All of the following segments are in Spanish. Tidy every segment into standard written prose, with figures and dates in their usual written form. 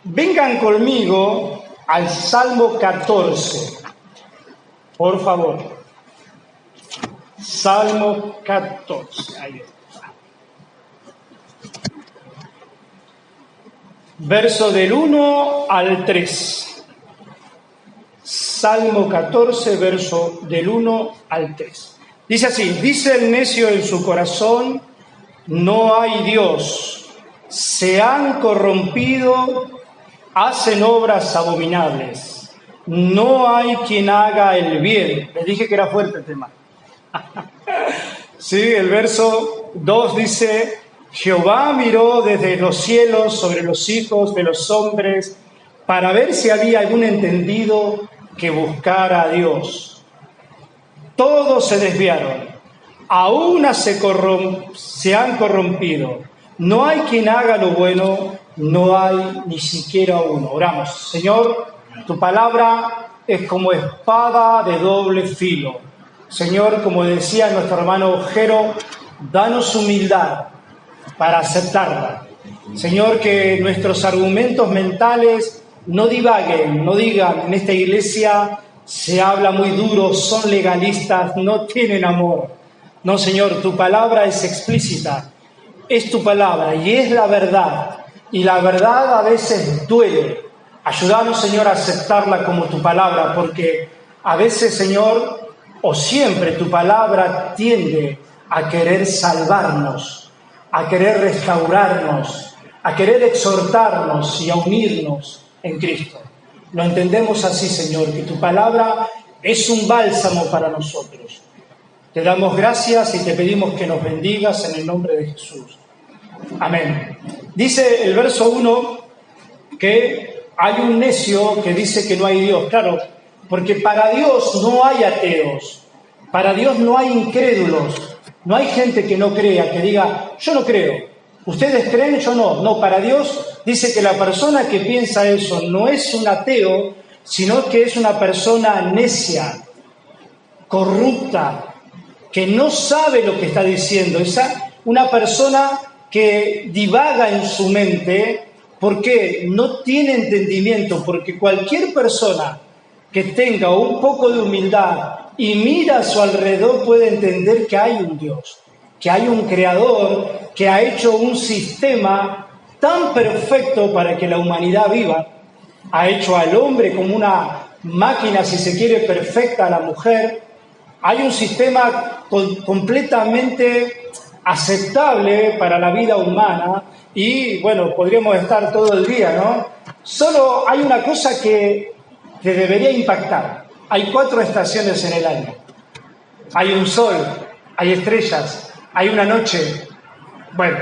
Vengan conmigo al Salmo 14, por favor. Salmo 14, ahí está. Verso del 1 al 3. Salmo 14, verso del 1 al 3. Dice así: dice el necio en su corazón, no hay Dios. Se han corrompido, hacen obras abominables. No hay quien haga el bien. Les dije que era fuerte el tema. Sí, el verso 2 dice: Jehová miró desde los cielos sobre los hijos de los hombres para ver si había algún entendido que buscara a Dios. Todos se desviaron, a una se han corrompido. No hay quien haga lo bueno, no hay ni siquiera uno. Oramos. Señor, tu palabra es como espada de doble filo. Señor, como decía nuestro hermano Jero, danos humildad para aceptarla. Señor, que nuestros argumentos mentales no divaguen, no digan, en esta iglesia se habla muy duro, son legalistas, no tienen amor. No, Señor, tu palabra es explícita, es tu palabra y es la verdad. Y la verdad a veces duele. Ayúdanos, Señor, a aceptarla como tu palabra, porque a veces, Señor, o siempre tu palabra tiende a querer salvarnos, a querer restaurarnos, a querer exhortarnos y a unirnos en Cristo. Lo entendemos así, Señor, que tu palabra es un bálsamo para nosotros. Te damos gracias y te pedimos que nos bendigas en el nombre de Jesús. Amén. Dice el verso 1 que hay un necio que dice que no hay Dios. Claro, porque para Dios no hay ateos, para Dios no hay incrédulos, no hay gente que no crea, que diga, yo no creo, ustedes creen, yo no. No, para Dios dice que la persona que piensa eso no es un ateo, sino que es una persona necia, corrupta, que no sabe lo que está diciendo. Una persona que divaga en su mente porque no tiene entendimiento, porque cualquier persona que tenga un poco de humildad y mira a su alrededor puede entender que hay un Dios, que hay un creador que ha hecho un sistema tan perfecto para que la humanidad viva. Ha hecho al hombre como una máquina, si se quiere, perfecta, a la mujer. Hay un sistema completamente aceptable para la vida humana y, bueno, podríamos estar todo el día, ¿no? Solo hay una cosa que te debería impactar. Hay 4 estaciones en el año. Hay un sol, hay estrellas, hay una noche. Bueno,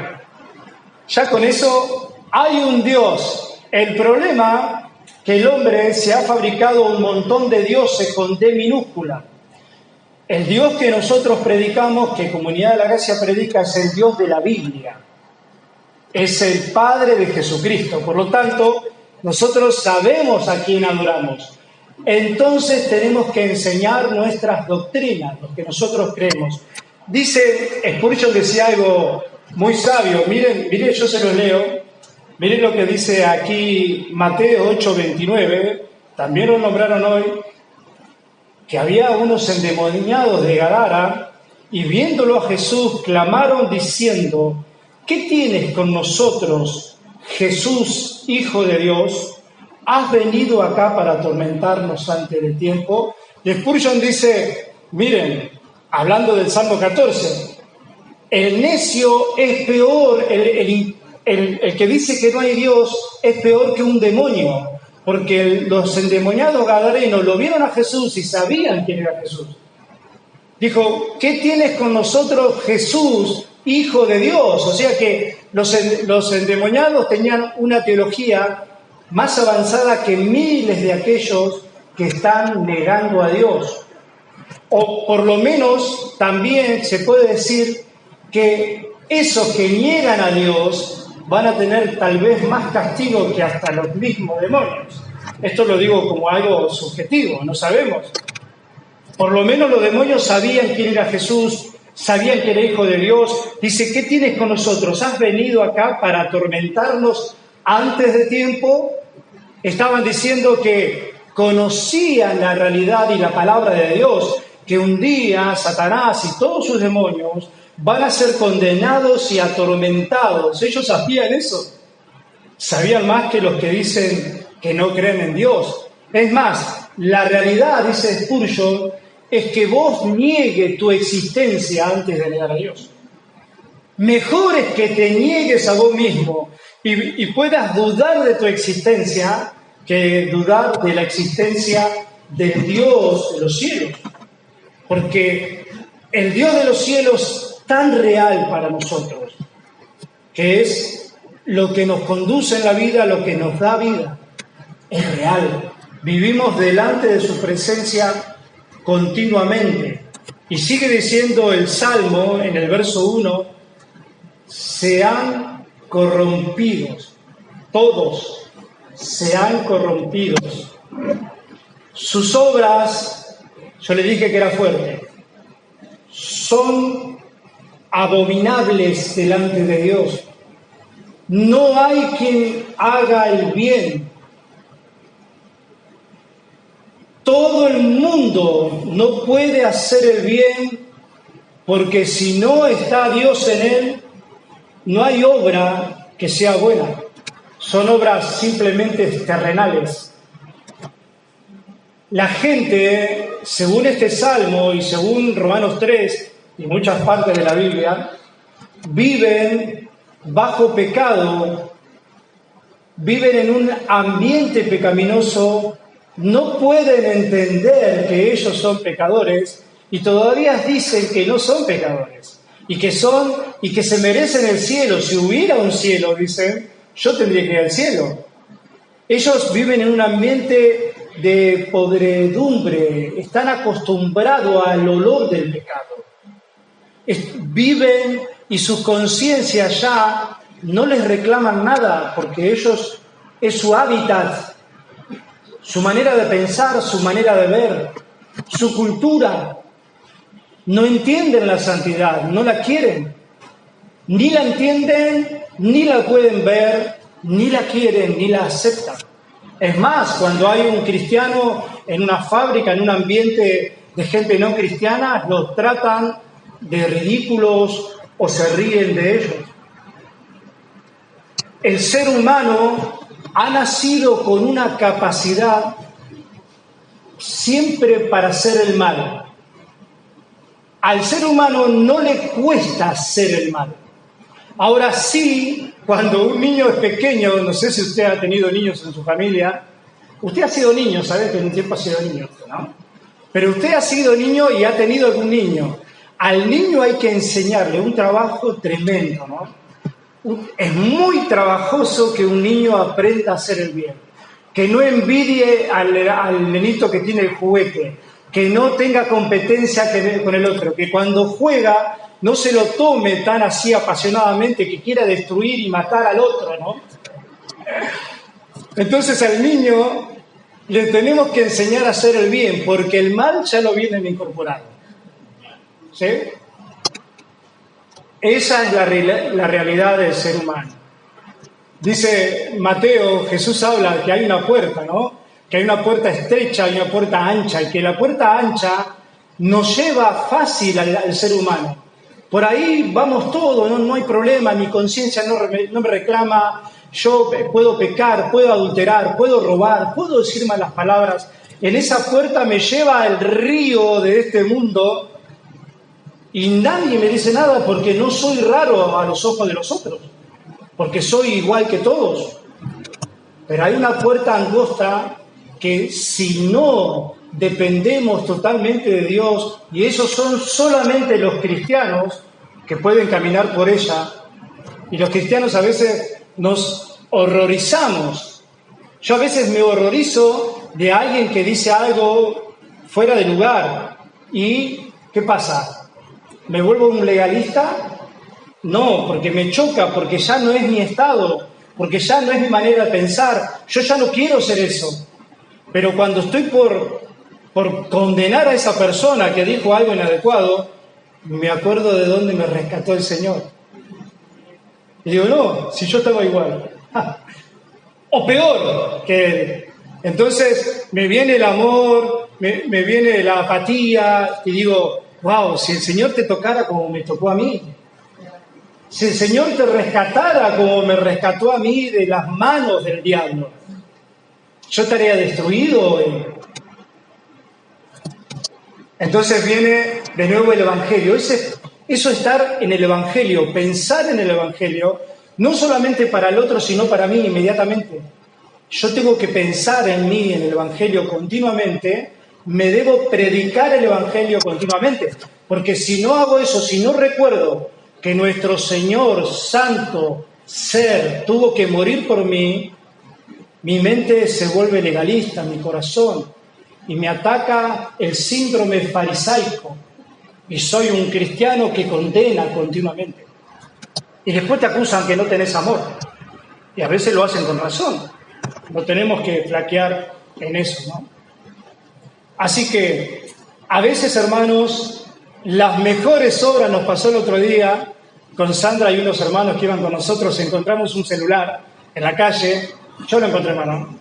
ya con eso hay un Dios. El problema es que el hombre se ha fabricado un montón de dioses con D minúscula. El Dios que nosotros predicamos, que Comunidad de la Gracia predica, es el Dios de la Biblia. Es el Padre de Jesucristo. Por lo tanto, nosotros sabemos a quién adoramos. Entonces tenemos que enseñar nuestras doctrinas, lo que nosotros creemos. Dice, Spurgeon decía algo muy sabio. Miren, yo se los leo. Miren lo que dice aquí Mateo 8:29. También lo nombraron hoy. Que había unos endemoniados de Gadara, y viéndolo a Jesús, clamaron diciendo, ¿qué tienes con nosotros, Jesús, Hijo de Dios? ¿Has venido acá para atormentarnos antes de tiempo? Y Spurgeon dice, miren, hablando del Salmo 14, el necio es peor, el que dice que no hay Dios es peor que un demonio. Porque los endemoniados gadarenos lo vieron a Jesús y sabían quién era Jesús. Dijo, ¿qué tienes con nosotros, Jesús, Hijo de Dios? O sea que los endemoniados tenían una teología más avanzada que miles de aquellos que están negando a Dios. O por lo menos también se puede decir que esos que niegan a Dios van a tener tal vez más castigo que hasta los mismos demonios. Esto lo digo como algo subjetivo, no sabemos. Por lo menos los demonios sabían quién era Jesús, sabían que era hijo de Dios. Dice, ¿qué tienes con nosotros? ¿Has venido acá para atormentarnos antes de tiempo? Estaban diciendo que conocían la realidad y la palabra de Dios, que un día Satanás y todos sus demonios van a ser condenados y atormentados. Ellos sabían eso. Sabían más que los que dicen que no creen en Dios. Es más, la realidad, dice Spurgeon, es que vos niegues tu existencia antes de negar a Dios. Mejor es que te niegues a vos mismo y puedas dudar de tu existencia que dudar de la existencia del Dios de los cielos. Porque el Dios de los cielos es tan real para nosotros, que es lo que nos conduce en la vida, lo que nos da vida. Es real. Vivimos delante de su presencia continuamente. Y sigue diciendo el Salmo en el verso 1, se han corrompido, todos se han corrompido. Sus obras, yo le dije que era fuerte, son abominables delante de Dios. No hay quien haga el bien. Todo el mundo no puede hacer el bien porque si no está Dios en él, no hay obra que sea buena. Son obras simplemente terrenales. La gente, según este Salmo y según Romanos 3 y muchas partes de la Biblia, viven bajo pecado, viven en un ambiente pecaminoso, no pueden entender que ellos son pecadores y todavía dicen que no son pecadores y que se merecen el cielo. Si hubiera un cielo, dicen, yo tendría que ir al cielo. Ellos viven en un ambiente de podredumbre, están acostumbrados al olor del pecado. Viven y sus conciencias ya no les reclaman nada porque ellos es su hábitat, su manera de pensar, su manera de ver, su cultura. No entienden la santidad, no la quieren. Ni la entienden, ni la pueden ver, ni la quieren, ni la aceptan. Es más, cuando hay un cristiano en una fábrica, en un ambiente de gente no cristiana, los tratan de ridículos o se ríen de ellos. El ser humano ha nacido con una capacidad siempre para hacer el mal. Al ser humano no le cuesta hacer el mal. Ahora sí, cuando un niño es pequeño, no sé si usted ha tenido niños en su familia, usted ha sido niño, ¿sabe? Que en un tiempo ha sido niño, ¿no? Pero usted ha sido niño y ha tenido algún niño. Al niño hay que enseñarle un trabajo tremendo, ¿no? Es muy trabajoso que un niño aprenda a hacer el bien, que no envidie al nenito que tiene el juguete, que no tenga competencia con el otro, que cuando juega no se lo tome tan así apasionadamente que quiera destruir y matar al otro, ¿no? Entonces al niño le tenemos que enseñar a hacer el bien, porque el mal ya lo vienen incorporando. ¿Sí? Esa es la realidad del ser humano. Dice Mateo, Jesús habla que hay una puerta, ¿no? Que hay una puerta estrecha y una puerta ancha, y que la puerta ancha nos lleva fácil al ser humano. Por ahí vamos todos, no hay problema, mi conciencia no me reclama, yo puedo pecar, puedo adulterar, puedo robar, puedo decir malas palabras. En esa puerta me lleva el río de este mundo y nadie me dice nada porque no soy raro a los ojos de los otros, porque soy igual que todos. Pero hay una puerta angosta que si no dependemos totalmente de Dios, y esos son solamente los cristianos que pueden caminar por ella, y los cristianos a veces nos horrorizamos. Yo a veces me horrorizo de alguien que dice algo fuera de lugar. ¿Y qué pasa? ¿Me vuelvo un legalista? No, porque me choca, porque ya no es mi estado, porque ya no es mi manera de pensar. Yo ya no quiero ser eso. Pero cuando estoy por condenar a esa persona que dijo algo inadecuado, me acuerdo de dónde me rescató el Señor. Y digo, no, si yo estaba igual. O peor que él. Entonces me viene el amor, me viene la apatía y digo, wow, si el Señor te tocara como me tocó a mí, si el Señor te rescatara como me rescató a mí de las manos del diablo, yo estaría destruido hoy. Entonces viene de nuevo el Evangelio. Eso estar en el Evangelio, pensar en el Evangelio, no solamente para el otro, sino para mí inmediatamente. Yo tengo que pensar en mí, en el Evangelio continuamente, me debo predicar el Evangelio continuamente, porque si no hago eso, si no recuerdo que nuestro Señor Santo Ser tuvo que morir por mí, mi mente se vuelve legalista, mi corazón, y me ataca el síndrome farisaico, y soy un cristiano que condena continuamente. Y después te acusan que no tenés amor, y a veces lo hacen con razón. No tenemos que flaquear en eso, ¿no? Así que, a veces, hermanos, las mejores obras, nos pasó el otro día, con Sandra y unos hermanos que iban con nosotros, encontramos un celular en la calle. Yo lo encontré, hermano.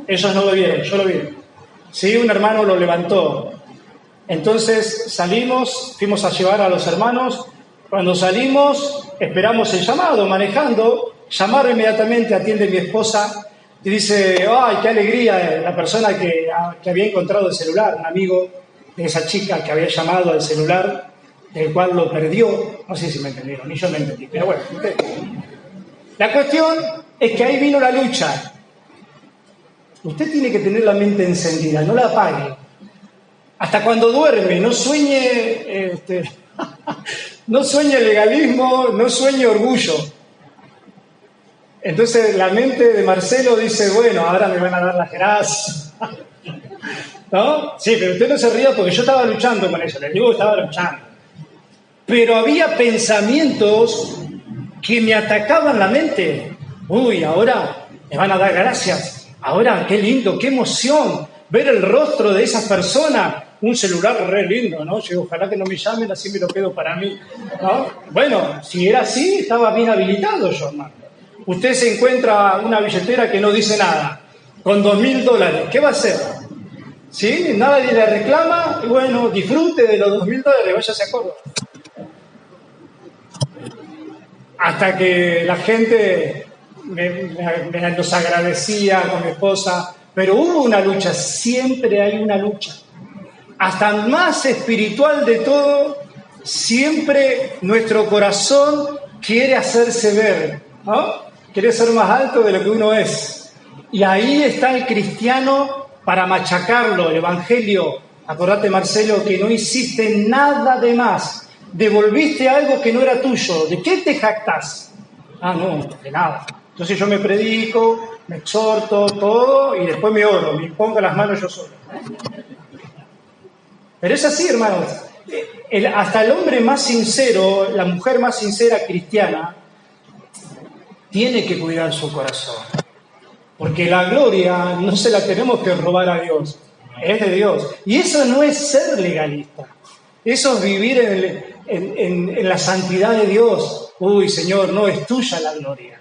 Ellos no lo vieron, yo lo vi. Sí, un hermano lo levantó. Entonces salimos, fuimos a llevar a los hermanos. Cuando salimos, esperamos el llamado, manejando. Llamaron inmediatamente, atiende mi esposa y dice, ¡ay, qué alegría! La persona que había encontrado el celular, un amigo de esa chica que había llamado al celular, del cual lo perdió. No sé si me entendieron, ni yo me entendí, pero bueno. La cuestión es que ahí vino la lucha. Usted tiene que tener la mente encendida, no la apague. Hasta cuando duerme, no sueñe, no sueñe legalismo, no sueñe orgullo. Entonces la mente de Marcelo dice, bueno, ahora me van a dar las gracias. ¿No? Sí, pero usted no se ría porque yo estaba luchando con eso, les digo que estaba luchando. Pero había pensamientos que me atacaban la mente. Uy, ahora me van a dar gracias. Ahora, qué lindo, qué emoción ver el rostro de esas personas. Un celular re lindo, ¿no? Yo, ojalá que no me llamen, así me lo quedo para mí, ¿no? Bueno, si era así, estaba bien habilitado yo, hermano. Usted se encuentra una billetera que no dice nada, con $2.000, ¿qué va a hacer? ¿Sí? Nadie le reclama, y bueno, disfrute de los $2.000, váyase a Córdoba. Hasta que la gente me los agradecía con mi esposa, pero hubo una lucha, siempre hay una lucha. Hasta el más espiritual de todo, siempre nuestro corazón quiere hacerse ver, ¿no? Quiere ser más alto de lo que uno es. Y ahí está el cristiano para machacarlo, el Evangelio. Acordate, Marcelo, que no hiciste nada de más. Devolviste algo que no era tuyo. ¿De qué te jactás? Ah, no, de nada. Entonces yo me predico, me exhorto, todo, y después me oro, me pongo las manos yo solo. Pero es así, hermanos. Hasta el hombre más sincero, la mujer más sincera cristiana, tiene que cuidar su corazón. Porque la gloria no se la tenemos que robar a Dios, es de Dios. Y eso no es ser legalista. Eso es vivir en la santidad de Dios. Uy, Señor, no es tuya la gloria.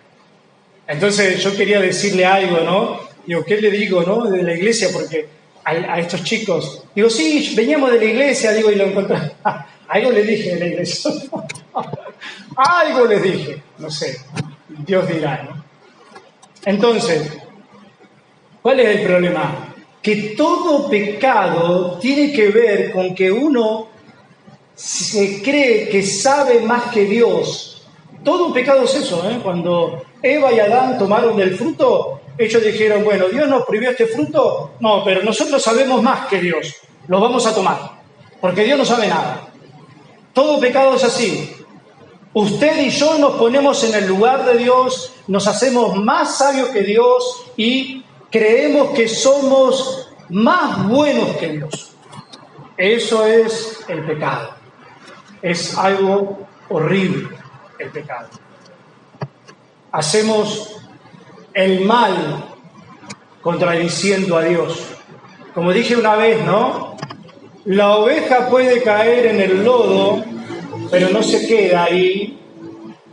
Entonces yo quería decirle algo, ¿no? Digo, ¿qué le digo, no? De la iglesia, porque a estos chicos, digo, sí, veníamos de la iglesia, digo, y lo encontré. Algo le dije de la iglesia. Algo les dije, no sé, Dios dirá, ¿no? Entonces, ¿cuál es el problema? Que todo pecado tiene que ver con que uno se cree que sabe más que Dios. Todo pecado es eso, ¿eh? Cuando Eva y Adán tomaron del fruto, ellos dijeron, bueno, Dios nos prohibió este fruto, no, pero nosotros sabemos más que Dios, lo vamos a tomar, porque Dios no sabe nada. Todo pecado es así. Usted y yo nos ponemos en el lugar de Dios, nos hacemos más sabios que Dios y creemos que somos más buenos que Dios. Eso es el pecado. Es algo horrible, el pecado. Hacemos el mal contradiciendo a Dios. Como dije una vez, ¿no? La oveja puede caer en el lodo, pero no se queda ahí.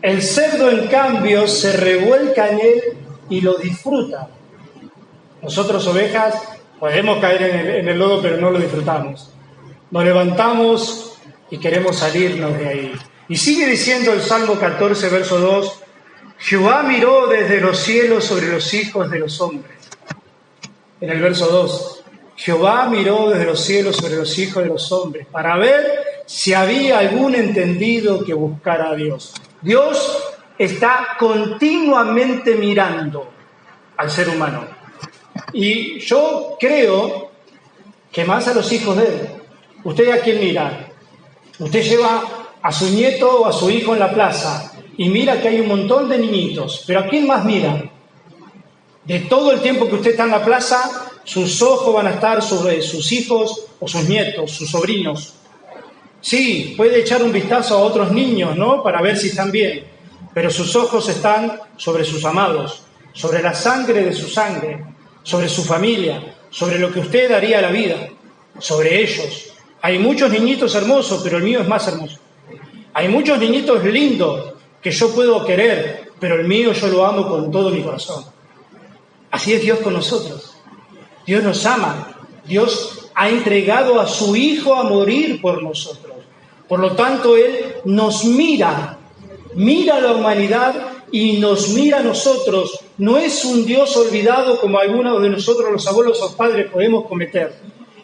El cerdo, en cambio, se revuelca en él y lo disfruta. Nosotros, ovejas, podemos caer en el lodo, pero no lo disfrutamos. Nos levantamos y queremos salirnos de ahí. Y sigue diciendo el Salmo 14, verso 2, Jehová miró desde los cielos sobre los hijos de los hombres. En el verso 2, Jehová miró desde los cielos sobre los hijos de los hombres para ver si había algún entendido que buscara a Dios. Dios está continuamente mirando al ser humano. Y yo creo que más a los hijos de él. ¿Usted a quién mira? Usted lleva a su nieto o a su hijo en la plaza y mira que hay un montón de niñitos, pero ¿a quién más mira? De todo el tiempo que usted está en la plaza, sus ojos van a estar sobre sus hijos o sus nietos, sus sobrinos. Sí, puede echar un vistazo a otros niños, ¿no? Para ver si están bien, pero sus ojos están sobre sus amados, sobre la sangre de su sangre, sobre su familia, sobre lo que usted daría a la vida, sobre ellos. Hay muchos niñitos hermosos, pero el mío es más hermoso. Hay muchos niñitos lindos que yo puedo querer, pero el mío yo lo amo con todo mi corazón. Así es Dios con nosotros. Dios nos ama. Dios ha entregado a su Hijo a morir por nosotros. Por lo tanto, Él nos mira a la humanidad y nos mira a nosotros. No es un Dios olvidado como algunos de nosotros, los abuelos o padres, podemos cometer.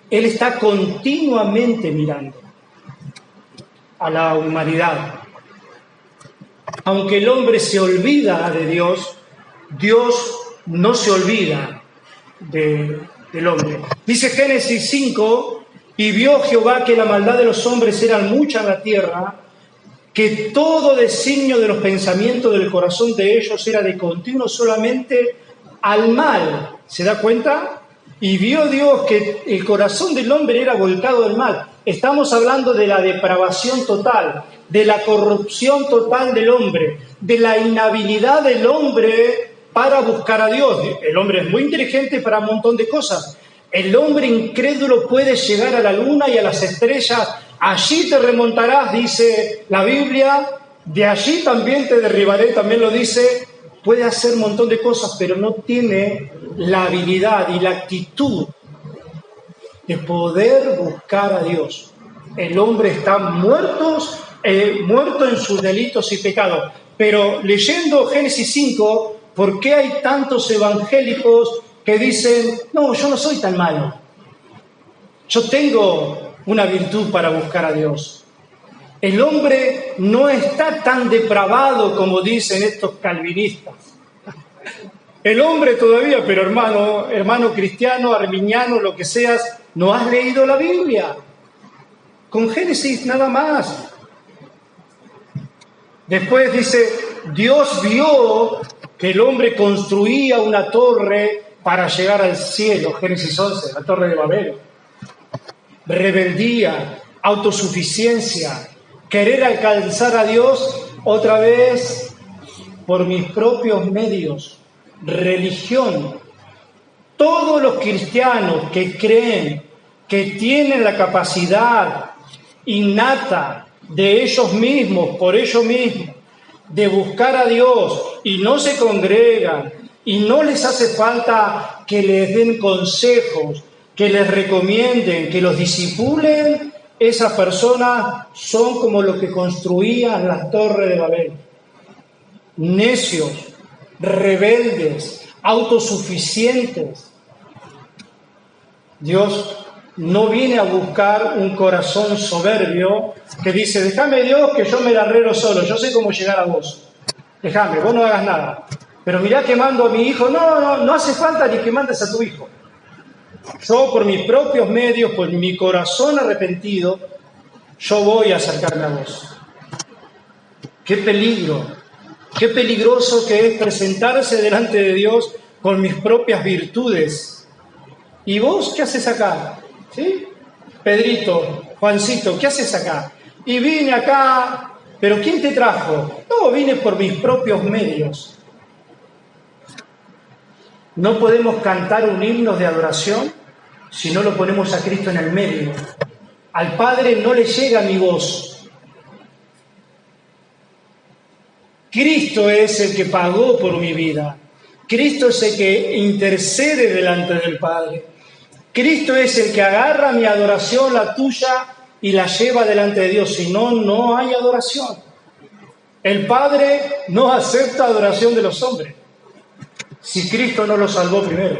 Él está continuamente mirando a la humanidad. Aunque el hombre se olvida de Dios, Dios no se olvida del hombre. Dice Génesis 5, y vio Jehová que la maldad de los hombres era mucha en la tierra, que todo designio de los pensamientos del corazón de ellos era de continuo solamente al mal. ¿Se da cuenta? Y vio Dios que el corazón del hombre era volcado al mal. Estamos hablando de la depravación total, de la corrupción total del hombre, de la inhabilidad del hombre para buscar a Dios. El hombre es muy inteligente para un montón de cosas. El hombre incrédulo puede llegar a la luna y a las estrellas. Allí te remontarás, dice la Biblia. De allí también te derribaré, también lo dice. Puede hacer un montón de cosas, pero no tiene la habilidad y la actitud de poder buscar a Dios. El hombre está muerto en sus delitos y pecados. Pero leyendo Génesis 5, ¿por qué hay tantos evangélicos que dicen, no, yo no soy tan malo? Yo tengo una virtud para buscar a Dios. El hombre no está tan depravado como dicen estos calvinistas. El hombre todavía, pero hermano cristiano, arminiano, lo que seas, ¿no has leído la Biblia? Con Génesis nada más. Después dice, Dios vio que el hombre construía una torre para llegar al cielo. Génesis 11, la torre de Babel. Rebeldía, autosuficiencia, querer alcanzar a Dios otra vez por mis propios medios. Religión. Todos los cristianos que creen que tienen la capacidad innata de ellos mismos, por ellos mismos, de buscar a Dios y no se congregan y no les hace falta que les den consejos, que les recomienden, que los discipulen, esas personas son como los que construían la torre de Babel. Necios, rebeldes, autosuficientes. Dios no viene a buscar un corazón soberbio que dice, déjame Dios que yo me la arreglo solo, yo sé cómo llegar a vos. Déjame, vos no hagas nada. Pero mirá que mando a mi hijo. No hace falta ni que mandes a tu hijo. Yo por mis propios medios, por mi corazón arrepentido, yo voy a acercarme a vos. ¡Qué peligro! ¡Qué peligroso que es presentarse delante de Dios con mis propias virtudes! ¿Y vos qué haces acá? ¿Sí? Pedrito, Juancito, ¿qué haces acá? Y vine acá, ¿pero quién te trajo? No, vine por mis propios medios. No podemos cantar un himno de adoración si no lo ponemos a Cristo en el medio. Al Padre no le llega mi voz. Cristo es el que pagó por mi vida. Cristo es el que intercede delante del Padre. Cristo es el que agarra mi adoración, la tuya, y la lleva delante de Dios. Si no, no hay adoración. El Padre no acepta adoración de los hombres si Cristo no lo salvó primero.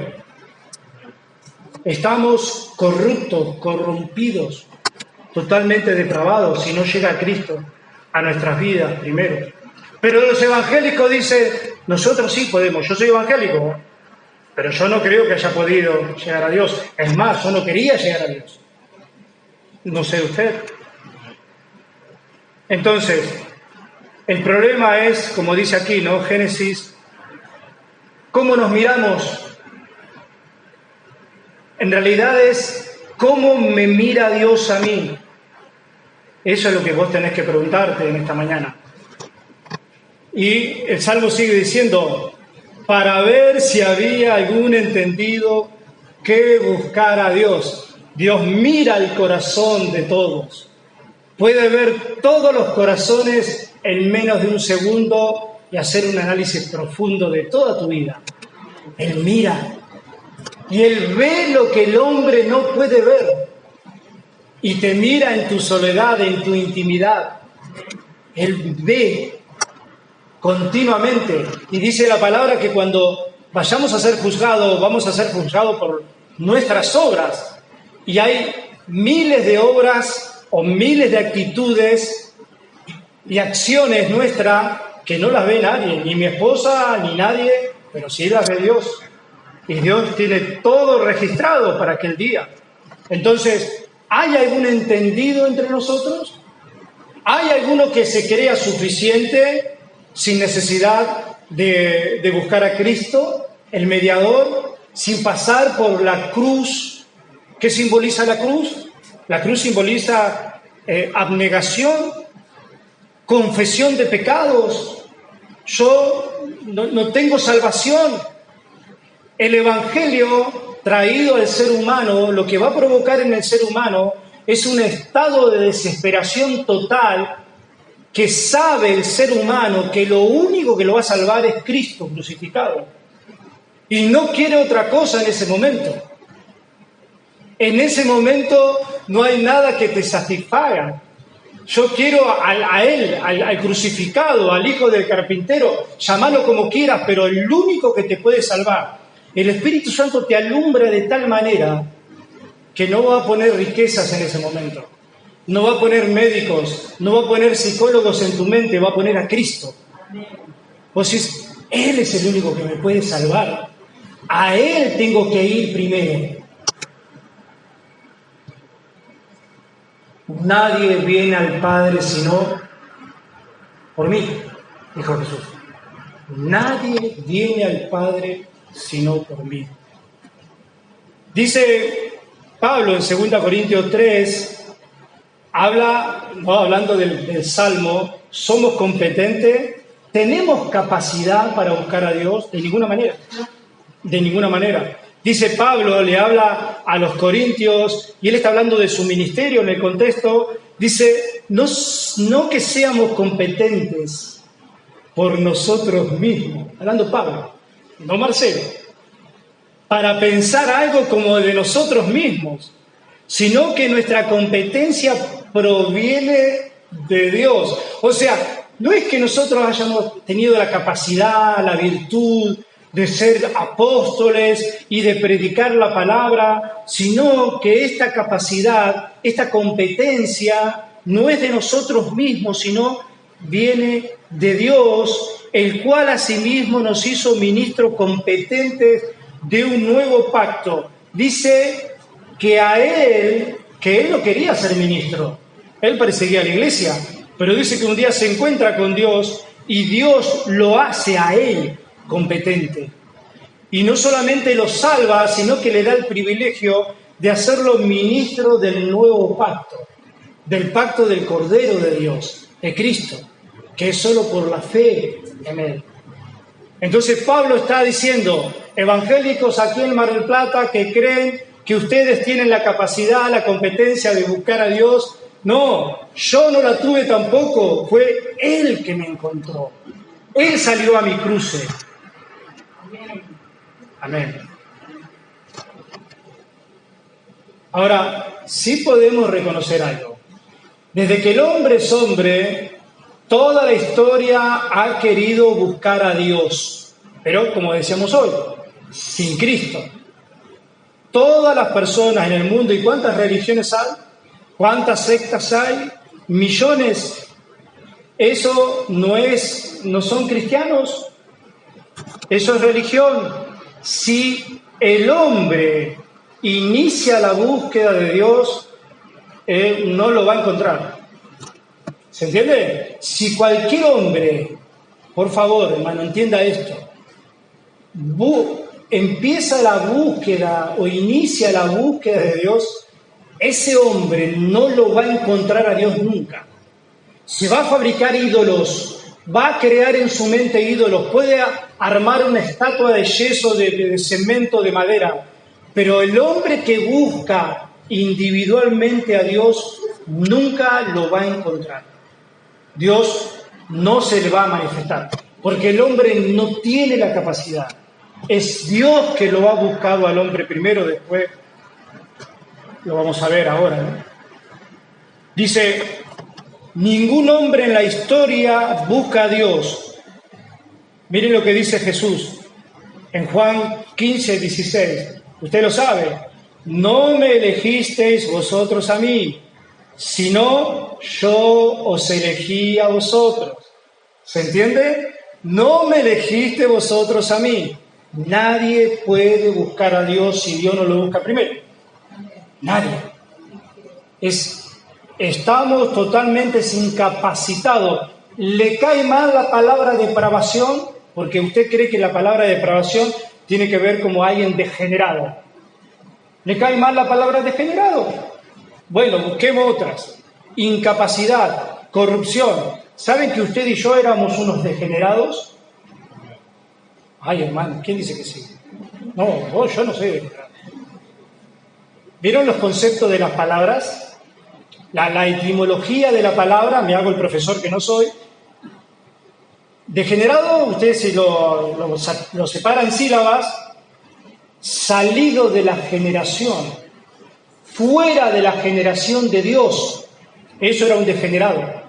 Estamos corruptos, corrompidos, totalmente depravados si no llega Cristo a nuestras vidas primero. Pero los evangélicos dicen, nosotros sí podemos. Yo soy evangélico, pero yo no creo que haya podido llegar a Dios. Es más, yo no quería llegar a Dios. No sé usted. Entonces, el problema es, como dice aquí, ¿no? Génesis, ¿cómo nos miramos? En realidad es, ¿cómo me mira Dios a mí? Eso es lo que vos tenés que preguntarte en esta mañana. Y el Salmo sigue diciendo, para ver si había algún entendido que buscara a Dios. Dios mira el corazón de todos. Puede ver todos los corazones en menos de un segundo y hacer un análisis profundo de toda tu vida. Él mira y Él ve lo que el hombre no puede ver. Y te mira en tu soledad, en tu intimidad. Él ve continuamente. Y dice la palabra que cuando vayamos a ser juzgados, vamos a ser juzgados por nuestras obras. Y hay miles de obras o miles de actitudes y acciones nuestras que no las ve nadie, ni mi esposa, ni nadie, pero sí las ve Dios. Y Dios tiene todo registrado para aquel día. Entonces, ¿hay algún entendido entre nosotros? ¿Hay alguno que se crea suficiente sin necesidad de buscar a Cristo, el mediador, sin pasar por la cruz? ¿Qué simboliza la cruz? La cruz simboliza abnegación, confesión de pecados. Yo no tengo salvación. El Evangelio traído al ser humano, lo que va a provocar en el ser humano es un estado de desesperación total que sabe el ser humano que lo único que lo va a salvar es Cristo crucificado. Y no quiere otra cosa en ese momento. En ese momento no hay nada que te satisfaga. Yo quiero a Él, al crucificado, al hijo del carpintero, llámalo como quieras, pero el único que te puede salvar. El Espíritu Santo te alumbra de tal manera que no va a poner riquezas en ese momento. No va a poner médicos, no va a poner psicólogos en tu mente, va a poner a Cristo. Vos decís, Él es el único que me puede salvar. A Él tengo que ir primero. Nadie viene al Padre sino por mí, dijo Jesús. Nadie viene al Padre sino por mí. Dice Pablo en 2 Corintios 3, hablando del Salmo, ¿somos competentes? ¿Tenemos capacidad para buscar a Dios? De ninguna manera. De ninguna manera. Dice Pablo, le habla a los corintios, y él está hablando de su ministerio en el contexto, dice, no que seamos competentes por nosotros mismos, hablando Pablo, no Marcelo, para pensar algo como de nosotros mismos, sino que nuestra competencia proviene de Dios. O sea, no es que nosotros hayamos tenido la capacidad, la virtud de ser apóstoles y de predicar la palabra, sino que esta capacidad, esta competencia no es de nosotros mismos, sino viene de Dios, el cual asimismo nos hizo ministros competentes de un nuevo pacto. Dice que él no quería ser ministro, él perseguía a la iglesia, pero dice que un día se encuentra con Dios y Dios lo hace a él competente. Y no solamente lo salva, sino que le da el privilegio de hacerlo ministro del nuevo pacto, del pacto del Cordero de Dios, de Cristo, que es solo por la fe en Él. Entonces Pablo está diciendo, evangélicos aquí en Mar del Plata que creen que ustedes tienen la capacidad, la competencia de buscar a Dios. No, yo no la tuve tampoco, fue Él que me encontró. Él salió a mi cruce. Amén. Ahora, sí podemos reconocer algo. Desde que el hombre es hombre, toda la historia ha querido buscar a Dios. Pero, como decíamos hoy, sin Cristo. Todas las personas en el mundo, ¿y cuántas religiones hay? ¿Cuántas sectas hay? Millones. ¿Eso no son cristianos? Eso es religión. Si el hombre inicia la búsqueda de Dios, no lo va a encontrar. ¿Se entiende? Si cualquier hombre, por favor, hermano, entienda esto, empieza la búsqueda o inicia la búsqueda de Dios, ese hombre no lo va a encontrar a Dios nunca. Se va a fabricar ídolos, va a crear en su mente ídolos, puede armar una estatua de yeso, de cemento, de madera, pero el hombre que busca individualmente a Dios nunca lo va a encontrar. Dios no se le va a manifestar, porque el hombre no tiene la capacidad. Es Dios que lo ha buscado al hombre primero, después lo vamos a ver ahora, ¿no? Dice, ningún hombre en la historia busca a Dios. Miren lo que dice Jesús en Juan 15, 16. Usted lo sabe. No me elegisteis vosotros a mí, sino yo os elegí a vosotros. ¿Se entiende? No me elegiste vosotros a mí. Nadie puede buscar a Dios si Dios no lo busca primero. Nadie. Estamos totalmente incapacitados. ¿Le cae mal la palabra depravación? Porque usted cree que la palabra depravación tiene que ver como alguien degenerado. ¿Le cae mal la palabra degenerado? Bueno, busquemos otras. Incapacidad, corrupción. ¿Saben que usted y yo éramos unos degenerados? Ay, hermano, ¿quién dice que sí? No, yo no soy degenerado. ¿Vieron los conceptos de las palabras? La etimología de la palabra, me hago el profesor que no soy. Degenerado, ustedes si lo separan en sílabas, salido de la generación, fuera de la generación de Dios. Eso era un degenerado.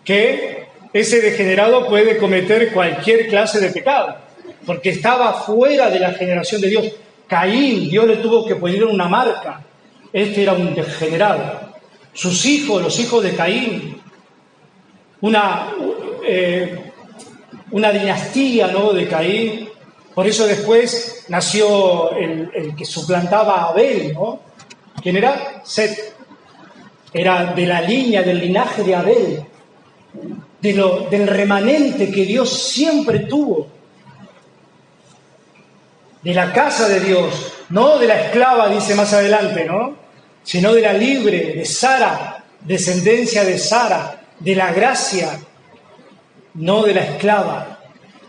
Que ese degenerado puede cometer cualquier clase de pecado, porque estaba fuera de la generación de Dios. Caín, Dios le tuvo que poner una marca. Este era un degenerado. Sus hijos, los hijos de Caín, una dinastía, ¿no?, de Caín. Por eso después nació el que suplantaba a Abel, ¿no? ¿Quién era? Set. Era de la línea, del linaje de Abel, del remanente que Dios siempre tuvo, de la casa de Dios, no de la esclava, dice más adelante, ¿no?, sino de la libre, de Sara, descendencia de Sara, de la gracia, no de la esclava.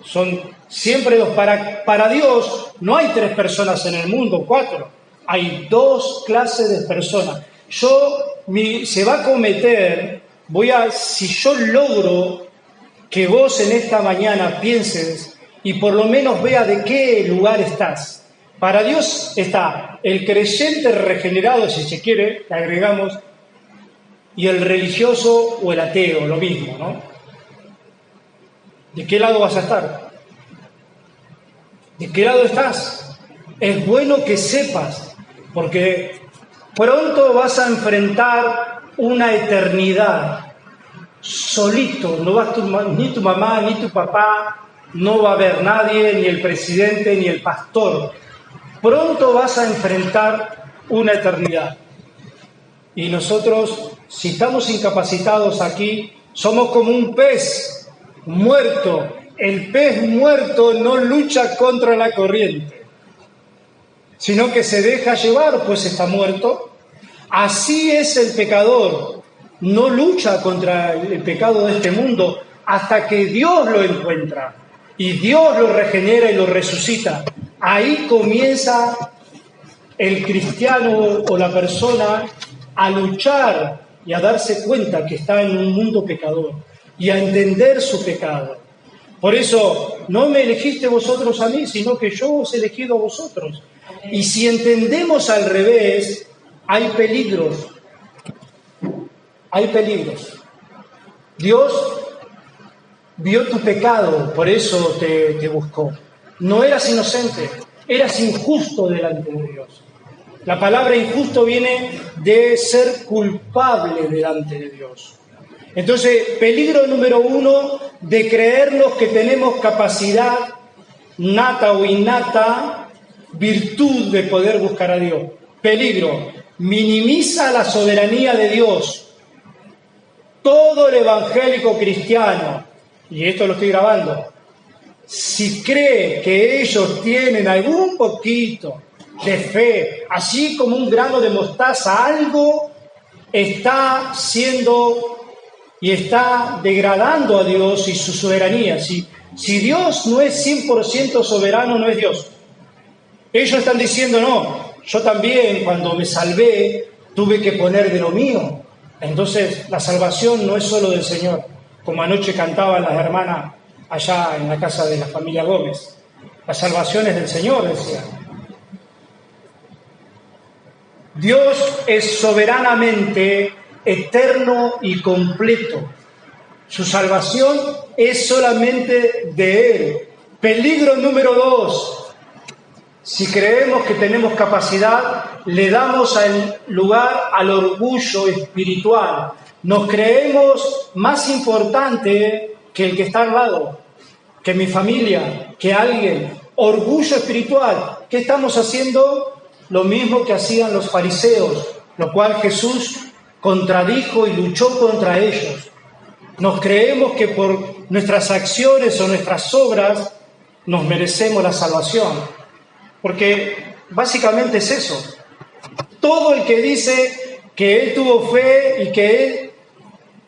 Son siempre dos. Para Dios no hay 3 personas en el mundo, 4. Hay 2 clases de personas. Se va a cometer, si yo logro que vos en esta mañana pienses y por lo menos vea de qué lugar estás. Para Dios está el creyente regenerado, si se quiere, le agregamos, y el religioso o el ateo, lo mismo, ¿no? ¿De qué lado vas a estar? ¿De qué lado estás? Es bueno que sepas, porque pronto vas a enfrentar una eternidad solito. No vas ni tu mamá, ni tu papá, no va a haber nadie, ni el presidente, ni el pastor. Pronto vas a enfrentar una eternidad. Y nosotros, si estamos incapacitados aquí, somos como un pez muerto. El pez muerto no lucha contra la corriente, sino que se deja llevar, pues está muerto. Así es el pecador. No lucha contra el pecado de este mundo hasta que Dios lo encuentra y Dios lo regenera y lo resucita. Ahí comienza el cristiano o la persona a luchar y a darse cuenta que está en un mundo pecador y a entender su pecado. Por eso, no me elegiste vosotros a mí, sino que yo os he elegido a vosotros. Y si entendemos al revés, hay peligros. Hay peligros. Dios vio tu pecado, por eso te buscó. No eras inocente, eras injusto delante de Dios. La palabra injusto viene de ser culpable delante de Dios. Entonces, peligro número 1 de creernos que tenemos capacidad nata o innata, virtud de poder buscar a Dios. Peligro, minimiza la soberanía de Dios. Todo el evangélico cristiano, y esto lo estoy grabando, si cree que ellos tienen algún poquito de fe, así como un grano de mostaza, algo está siendo y está degradando a Dios y su soberanía. Si Dios no es 100% soberano, no es Dios. Ellos están diciendo, no, yo también cuando me salvé tuve que poner de lo mío. Entonces la salvación no es solo del Señor, como anoche cantaban las hermanas allá en la casa de la familia Gómez. La salvación es del Señor, decía. Dios es soberanamente eterno y completo. Su salvación es solamente de Él. Peligro número 2. Si creemos que tenemos capacidad, le damos el lugar al orgullo espiritual. Nos creemos más importante que el que está al lado, que mi familia, que alguien. Orgullo espiritual. ¿Qué estamos haciendo? Lo mismo que hacían los fariseos, lo cual Jesús contradijo y luchó contra ellos. Nos creemos que por nuestras acciones o nuestras obras nos merecemos la salvación. Porque básicamente es eso. Todo el que dice que él tuvo fe y que él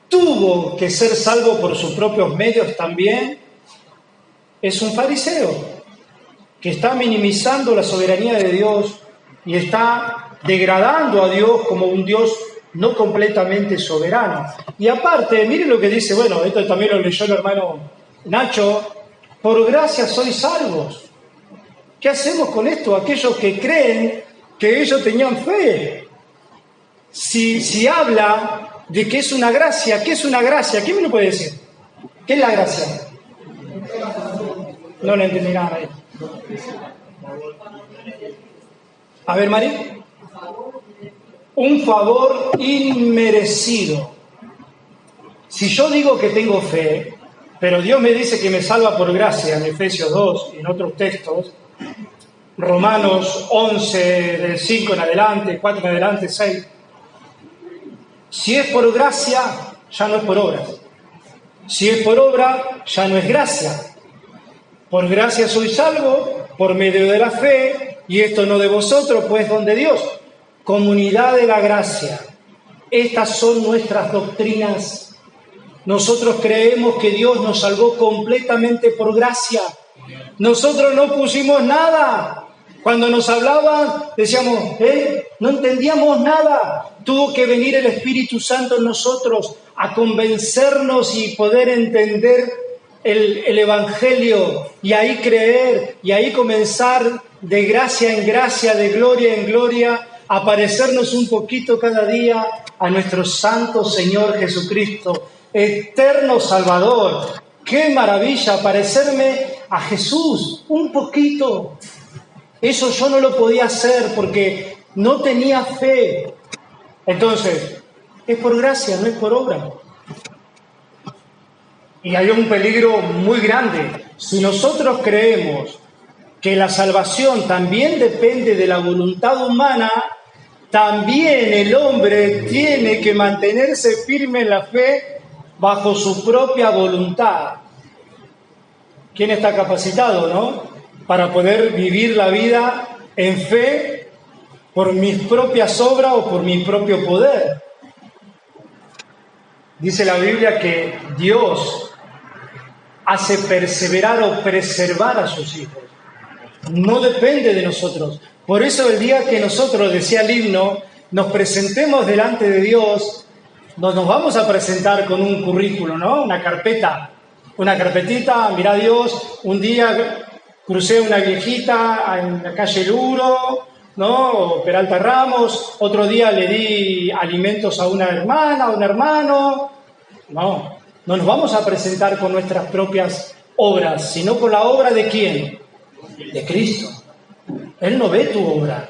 tuvo que ser salvo por sus propios medios también, es un fariseo que está minimizando la soberanía de Dios y está degradando a Dios como un Dios no completamente soberano. Y aparte, miren lo que dice, bueno, esto también lo leyó el hermano Nacho, por gracia sois salvos. ¿Qué hacemos con esto? Aquellos que creen que ellos tenían fe. Si habla de que es una gracia, ¿qué es una gracia? ¿Quién me lo puede decir? ¿Qué es la gracia? No le entendí nada ahí. A ver, María. Un favor inmerecido. Si yo digo que tengo fe, pero Dios me dice que me salva por gracia, en Efesios 2 y en otros textos, Romanos 11, del 5 en adelante, 4 en adelante, 6. Si es por gracia, ya no es por obras. Si es por obra, ya no es gracia. Por gracia soy salvo, por medio de la fe, y esto no de vosotros, pues don de Dios. Comunidad de la gracia. Estas son nuestras doctrinas. Nosotros creemos que Dios nos salvó completamente por gracia. Nosotros no pusimos nada. Cuando nos hablaban, decíamos, no entendíamos nada. Tuvo que venir el Espíritu Santo en nosotros a convencernos y poder entender el Evangelio, y ahí creer, y ahí comenzar de gracia en gracia, de gloria en gloria, a parecernos un poquito cada día a nuestro santo Señor Jesucristo, eterno Salvador. ¡Qué maravilla parecerme a Jesús! Un poquito. Eso yo no lo podía hacer porque no tenía fe. Entonces, es por gracia, no es por obra. Y hay un peligro muy grande. Si nosotros creemos que la salvación también depende de la voluntad humana, también el hombre tiene que mantenerse firme en la fe bajo su propia voluntad. ¿Quién está capacitado, no? Para poder vivir la vida en fe por mis propias obras o por mi propio poder. Dice la Biblia que Dios hace perseverar o preservar a sus hijos. No depende de nosotros. Por eso el día que nosotros, decía el himno, nos presentemos delante de Dios, nos vamos a presentar con un currículo, ¿no? Una carpetita, mirá Dios, un día crucé una viejita en la calle Luro, ¿no? O Peralta Ramos, otro día le di alimentos a una hermana, a un hermano. No nos vamos a presentar con nuestras propias obras, sino con la obra de ¿quién? De Cristo. Él no ve tu obra,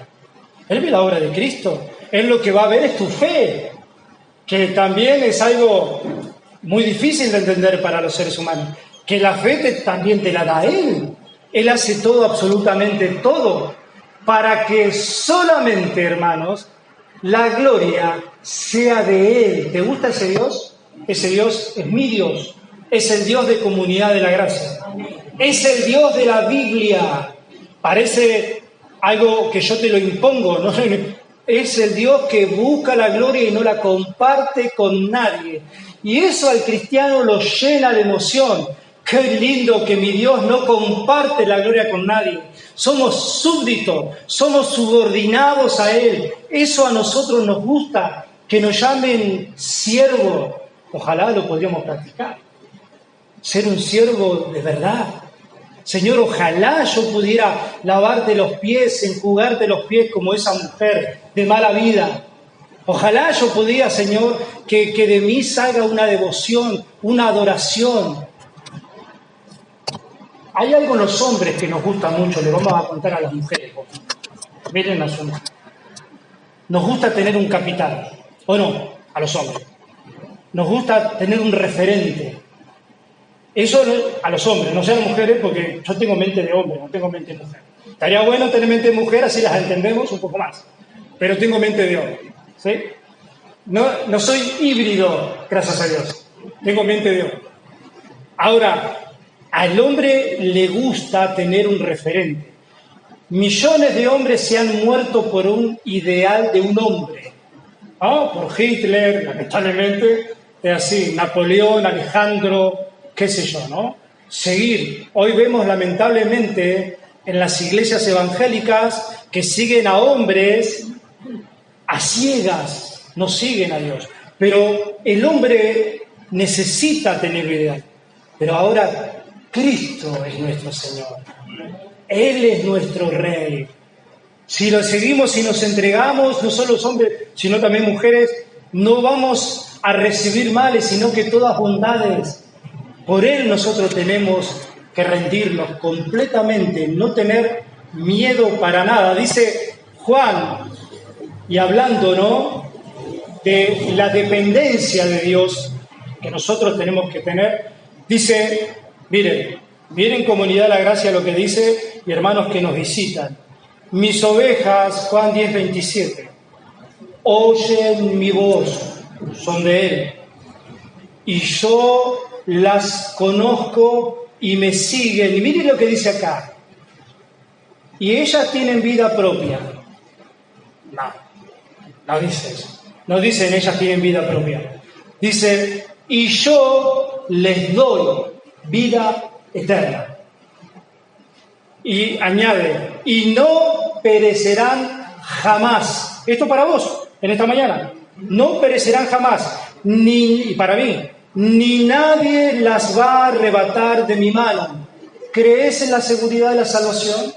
Él ve la obra de Cristo. Él lo que va a ver es tu fe, que también es algo muy difícil de entender para los seres humanos, que la fe también te la da Él. Él hace todo, absolutamente todo, para que solamente, hermanos, la gloria sea de Él. ¿Te gusta ese Dios? Ese Dios es mi Dios, es el Dios de comunidad de la gracia, es el Dios de la Biblia. Parece algo que yo te lo impongo, ¿no? Es el Dios que busca la gloria y no la comparte con nadie. Y eso al cristiano lo llena de emoción. Qué lindo que mi Dios no comparte la gloria con nadie. Somos súbditos, somos subordinados a Él. Eso a nosotros nos gusta, que nos llamen siervo. Ojalá lo podríamos practicar. Ser un siervo de verdad. Señor, ojalá yo pudiera lavarte los pies, enjugarte los pies como esa mujer de mala vida. Ojalá yo pudiera, Señor, que de mí salga una devoción, una adoración. Hay algo en los hombres que nos gusta mucho, le vamos a contar a las mujeres. Miren a su mujer. Nos gusta tener un capitán, ¿o no? A los hombres. Nos gusta tener un referente. Eso a los hombres, no sé a las mujeres, porque yo tengo mente de hombre, no tengo mente de mujer. Estaría bueno tener mente de mujer, así las entendemos un poco más. Pero tengo mente de hombre, ¿sí? No soy híbrido, gracias a Dios. Tengo mente de hombre. Ahora, al hombre le gusta tener un referente. Millones de hombres se han muerto por un ideal de un hombre. ¿No? Por Hitler, lamentablemente, es así, Napoleón, Alejandro, qué sé yo, ¿no? Seguir. Hoy vemos lamentablemente en las iglesias evangélicas que siguen a hombres a ciegas, no siguen a Dios. Pero el hombre necesita tener un ideal. Pero ahora Cristo es nuestro Señor. Él es nuestro Rey. Si lo seguimos y nos entregamos, no solo los hombres, sino también mujeres, no vamos a recibir males, sino que todas bondades. Por Él nosotros tenemos que rendirnos completamente, no tener miedo para nada. Dice Juan, y hablando, ¿no?, de la dependencia de Dios que nosotros tenemos que tener, dice, miren comunidad de la gracia lo que dice, y hermanos que nos visitan. Mis ovejas, Juan 10:27, oyen mi voz, son de Él, y yo las conozco y me siguen. Y miren lo que dice acá. Y ellas tienen vida propia. No dice eso. No dicen ellas tienen vida propia. Dice, y yo les doy vida eterna. Y añade, y no perecerán jamás. Esto para vos, en esta mañana. No perecerán jamás, y para mí, ni nadie las va a arrebatar de mi mano. ¿Crees en la seguridad de la salvación?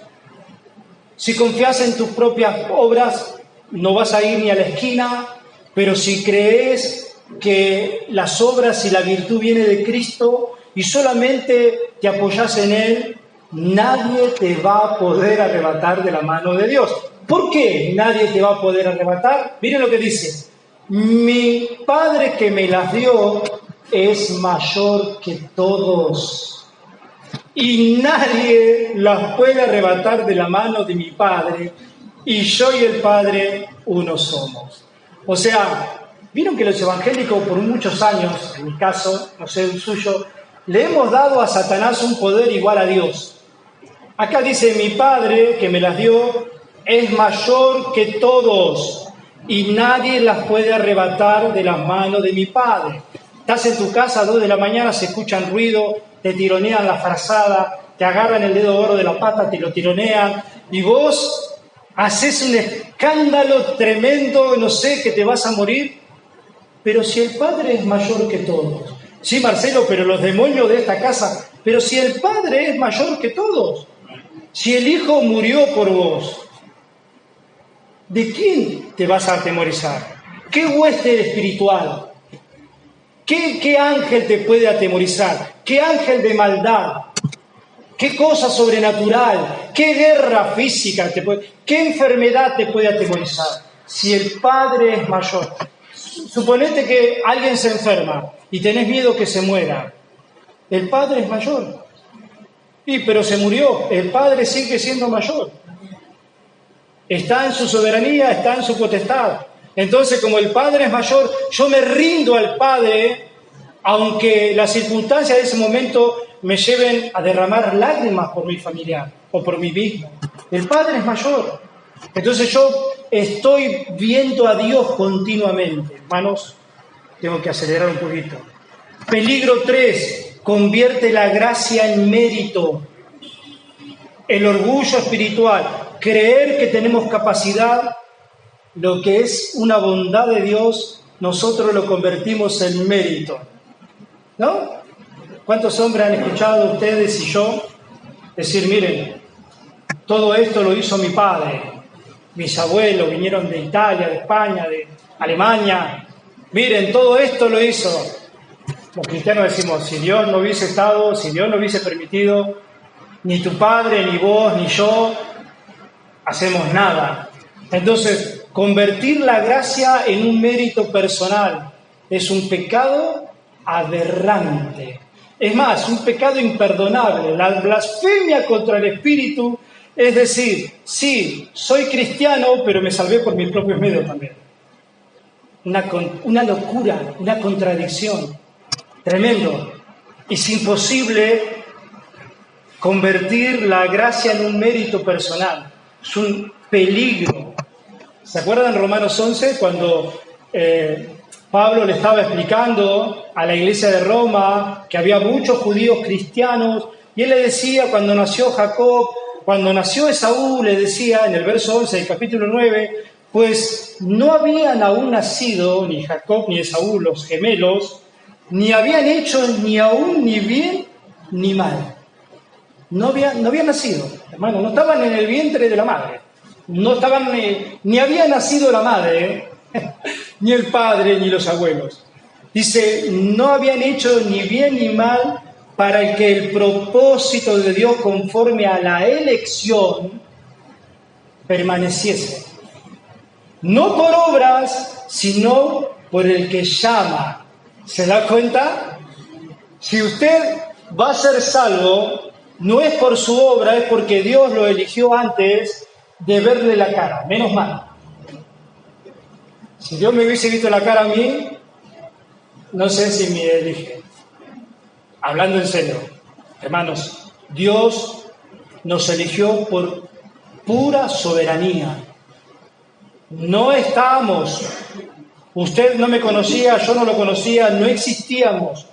Si confías en tus propias obras, no vas a ir ni a la esquina, pero si crees que las obras y la virtud viene de Cristo y solamente te apoyas en Él, nadie te va a poder arrebatar de la mano de Dios. ¿Por qué nadie te va a poder arrebatar? Miren lo que dice. Mi Padre que me las dio es mayor que todos, y nadie las puede arrebatar de la mano de mi Padre, y yo y el Padre uno somos. O sea, vieron que los evangélicos por muchos años, en mi caso, no sé el suyo, le hemos dado a Satanás un poder igual a Dios. Acá dice, mi Padre que me las dio es mayor que todos, y nadie las puede arrebatar de las manos de mi Padre. Estás en tu casa a 2 de la mañana, se escuchan ruido, te tironean la frazada, te agarran el dedo gordo de la pata, te lo tironean, y vos haces un escándalo tremendo, no sé, que te vas a morir, pero si el Padre es mayor que todos. Sí, Marcelo, pero los demonios de esta casa, pero si el Padre es mayor que todos, si el Hijo murió por vos, ¿de quién te vas a atemorizar? ¿Qué hueste espiritual? ¿Qué ángel te puede atemorizar? ¿Qué ángel de maldad? ¿Qué cosa sobrenatural? ¿Qué guerra física te puede? ¿Qué enfermedad te puede atemorizar? Si el Padre es mayor. Suponete que alguien se enferma y tenés miedo que se muera. El Padre es mayor. Pero se murió. El Padre sigue siendo mayor. Está en su soberanía, está en su potestad. Entonces, como el Padre es mayor, yo me rindo al Padre, aunque las circunstancias de ese momento me lleven a derramar lágrimas por mi familiar o por mí mismo. El Padre es mayor. Entonces yo estoy viendo a Dios continuamente. Hermanos, tengo que acelerar un poquito. Peligro 3, convierte la gracia en mérito. El orgullo espiritual, creer que tenemos capacidad, lo que es una bondad de Dios, nosotros lo convertimos en mérito. ¿No? ¿Cuántos hombres han escuchado ustedes y yo decir, miren, todo esto lo hizo mi padre, mis abuelos vinieron de Italia, de España, de Alemania, miren, todo esto lo hizo? Los cristianos decimos, si Dios no hubiese estado, si Dios no hubiese permitido, ni tu padre, ni vos, ni yo, hacemos nada. Entonces, convertir la gracia en un mérito personal es un pecado aberrante. Es más, un pecado imperdonable. La blasfemia contra el Espíritu es decir, sí, soy cristiano, pero me salvé por mis propios medios también. Una locura, una contradicción. Tremendo. Es imposible convertir la gracia en un mérito personal. Es un peligro. ¿Se acuerdan en Romanos 11 cuando Pablo le estaba explicando a la iglesia de Roma que había muchos judíos cristianos y él le decía cuando nació Jacob, cuando nació Esaú, le decía en el verso 11 del capítulo 9, pues no habían aún nacido ni Jacob ni Esaú, los gemelos, ni habían hecho ni aún ni bien ni mal. No habían nacido, hermano, no estaban en el vientre de la madre. No estaban, ni había nacido la madre, ni el padre, ni los abuelos. Dice, no habían hecho ni bien ni mal para que el propósito de Dios conforme a la elección permaneciese. No por obras, sino por el que llama. ¿Se da cuenta? Si usted va a ser salvo, no es por su obra, es porque Dios lo eligió antes de verle la cara, menos mal. Si Dios me hubiese visto la cara a mí, no sé si me elige. Hablando en serio, hermanos, Dios nos eligió por pura soberanía. No estábamos, usted no me conocía, yo no lo conocía, no existíamos.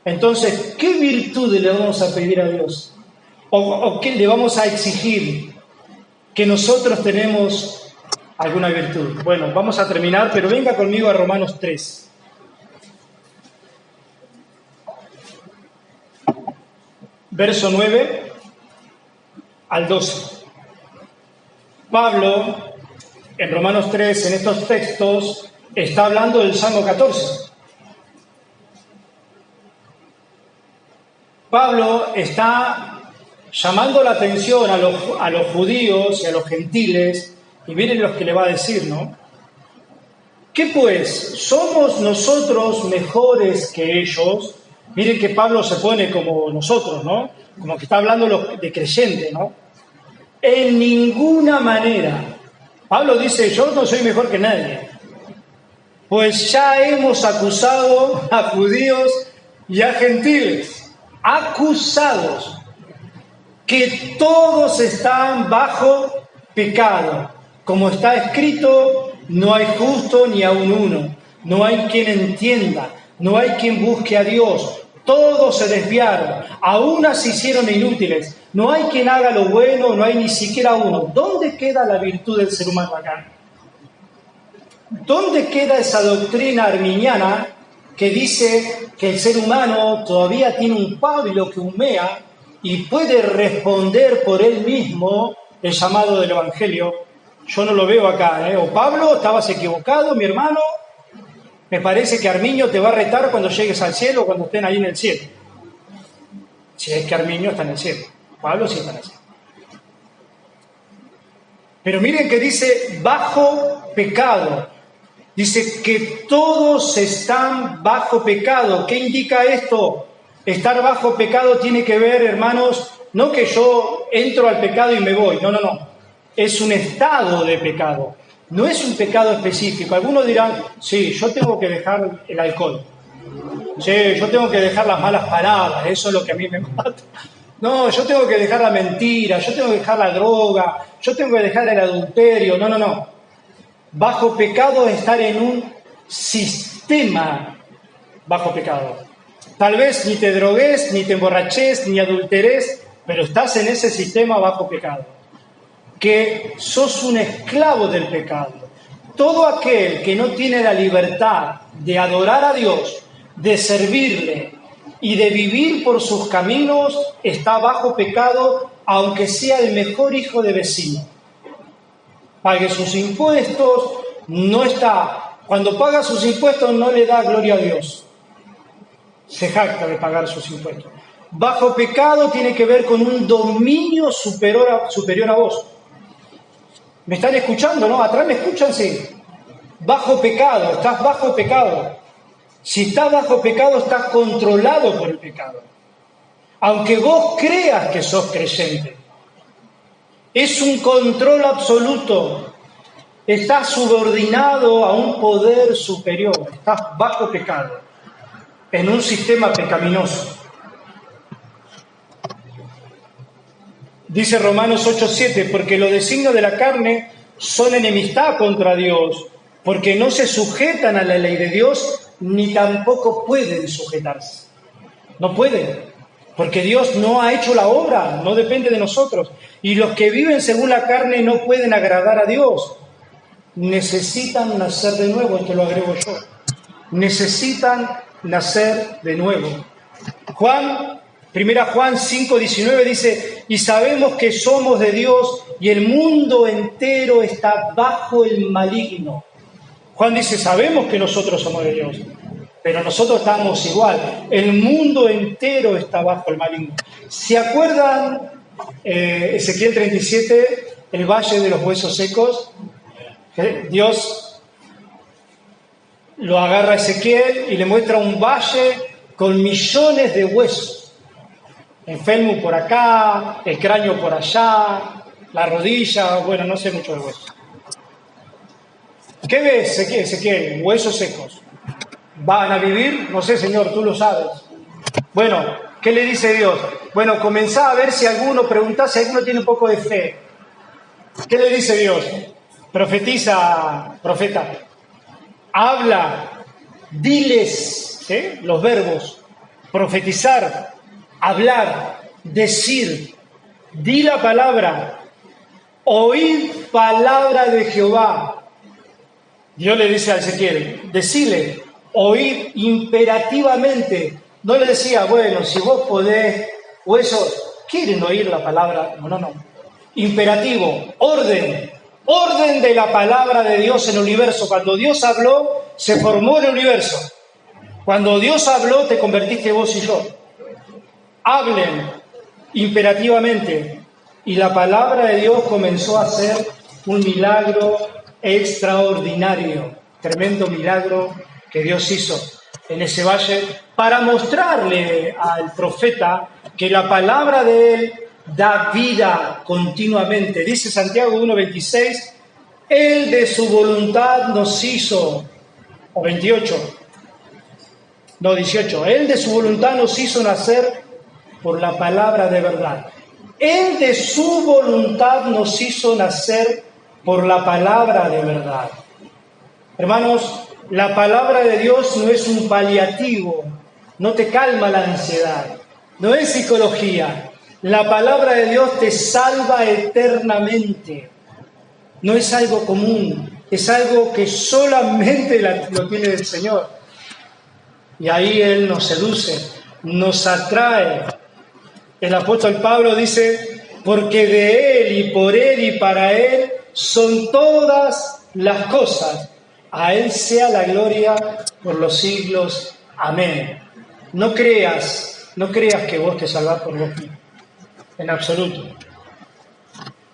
Entonces, ¿qué virtud le vamos a pedir a Dios? ¿O qué le vamos a exigir? Que nosotros tenemos alguna virtud. Bueno, vamos a terminar, pero venga conmigo a Romanos 3. Verso 9 al 12. Pablo, en Romanos 3, en estos textos, está hablando del Salmo 14. Pablo está llamando la atención a los judíos y a los gentiles, y miren lo que le va a decir, ¿no? ¿Qué pues? ¿Somos nosotros mejores que ellos? Miren que Pablo se pone como nosotros, ¿no? Como que está hablando de creyente, ¿no? En ninguna manera. Pablo dice, yo no soy mejor que nadie. Pues ya hemos acusado a judíos y a gentiles. Acusados. Que todos están bajo pecado. Como está escrito, no hay justo ni aun uno. No hay quien entienda. No hay quien busque a Dios. Todos se desviaron, a unas se hicieron inútiles. No hay quien haga lo bueno, no hay ni siquiera uno. ¿Dónde queda la virtud del ser humano acá? ¿Dónde queda esa doctrina arminiana que dice que el ser humano todavía tiene un pábilo que humea y puede responder por él mismo el llamado del Evangelio? Yo no lo veo acá, ¿eh? O Pablo, estabas equivocado, mi hermano. Me parece que Arminio te va a retar cuando llegues al cielo, cuando estén ahí en el cielo. Si es que Arminio está en el cielo. Pablo sí está en el cielo. Pero miren que dice bajo pecado. Dice que todos están bajo pecado. ¿Qué indica esto? Estar bajo pecado tiene que ver, hermanos, no que yo entro al pecado y me voy. No. Es un estado de pecado. No es un pecado específico. Algunos dirán, sí, yo tengo que dejar el alcohol. Sí, yo tengo que dejar las malas palabras. Eso es lo que a mí me mata. No, yo tengo que dejar la mentira. Yo tengo que dejar la droga. Yo tengo que dejar el adulterio. No. Bajo pecado es estar en un sistema bajo pecado. Tal vez ni te drogues, ni te emborraches, ni adulteres, pero estás en ese sistema bajo pecado. Que sos un esclavo del pecado. Todo aquel que no tiene la libertad de adorar a Dios, de servirle y de vivir por sus caminos, está bajo pecado, aunque sea el mejor hijo de vecino. Pague sus impuestos, no está. Cuando paga sus impuestos no le da gloria a Dios. Se jacta de pagar sus impuestos. Bajo pecado tiene que ver con un dominio superior a vos. ¿Me están escuchando, no? ¿Atrás me escuchan? Sí. Bajo pecado, estás bajo pecado. Si estás bajo pecado, estás controlado por el pecado. Aunque vos creas que sos creyente. Es un control absoluto. Estás subordinado a un poder superior. Estás bajo pecado. En un sistema pecaminoso. Dice Romanos 8:7, porque los designios de la carne son enemistad contra Dios, porque no se sujetan a la ley de Dios, ni tampoco pueden sujetarse. No pueden. Porque Dios no ha hecho la obra, no depende de nosotros. Y los que viven según la carne no pueden agradar a Dios. Necesitan nacer de nuevo, esto lo agrego yo. Necesitan nacer de nuevo. Primera Juan 5:19 dice, y sabemos que somos de Dios y el mundo entero está bajo el maligno. Juan dice, sabemos que nosotros somos de Dios. Pero nosotros estamos igual. El mundo entero está bajo el maligno. ¿Se acuerdan Ezequiel 37, el valle de los huesos secos? Dios lo agarra a Ezequiel y le muestra un valle con millones de huesos. El fémur por acá, el cráneo por allá, la rodilla, bueno, no sé mucho de huesos. ¿Qué ves, Ezequiel? Huesos secos. ¿Van a vivir? No sé, Señor, tú lo sabes. Bueno, ¿qué le dice Dios? Bueno, comenzá a ver si preguntá si alguno tiene un poco de fe. ¿Qué le dice Dios? Profetiza, profeta. Habla, diles, los verbos, profetizar, hablar, decir, di la palabra, oíd palabra de Jehová. Dios le dice a Ezequiel, decile, oír imperativamente. No le decía, bueno, si vos podés, huesos, ¿quieren oír la palabra? No. Imperativo, orden de la palabra de Dios en el universo. Cuando Dios habló, se formó el universo. Cuando Dios habló, te convertiste vos y yo. Hablen imperativamente. Y la palabra de Dios comenzó a hacer un milagro extraordinario, tremendo milagro que Dios hizo en ese valle para mostrarle al profeta que la palabra de él da vida continuamente. Dice Santiago 1:26, Él de su voluntad nos hizo, o 28, no 18, Él de su voluntad nos hizo nacer por la palabra de verdad. Él de su voluntad nos hizo nacer por la palabra de verdad. Hermanos, la palabra de Dios no es un paliativo no te calma la ansiedad, no es psicología. La palabra de Dios te salva eternamente. No es algo común, es algo que solamente lo tiene el Señor. Y ahí Él nos seduce, nos atrae. El apóstol Pablo dice, porque de Él y por Él y para Él son todas las cosas. A Él sea la gloria por los siglos. Amén. No creas que vos te salvás por vos mismo, en absoluto.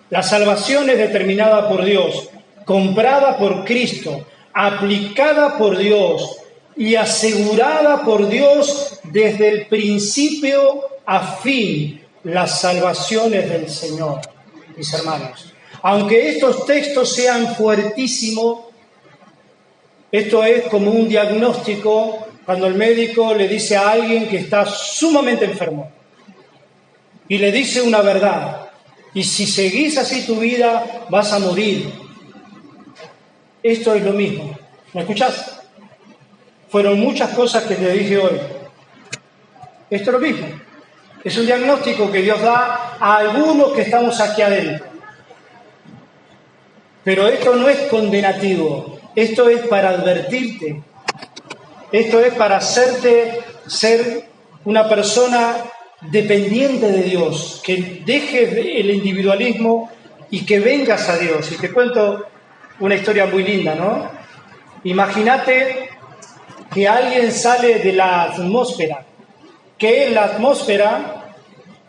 La salvación es determinada por Dios, comprada por Cristo, aplicada por Dios y asegurada por Dios desde el principio a fin. Las salvaciones del Señor, mis hermanos. Aunque estos textos sean fuertísimos, esto es como un diagnóstico cuando el médico le dice a alguien que está sumamente enfermo y le dice una verdad. Y si seguís así tu vida, vas a morir. Esto es lo mismo. ¿Me escuchás? Fueron muchas cosas que te dije hoy. Esto es lo mismo. Es un diagnóstico que Dios da a algunos que estamos aquí adentro. Pero esto no es condenativo. Esto es para advertirte. Esto es para hacerte ser una persona dependiente de Dios, que dejes el individualismo y que vengas a Dios. Y te cuento una historia muy linda, ¿no? Imagínate que alguien sale de la atmósfera, que la atmósfera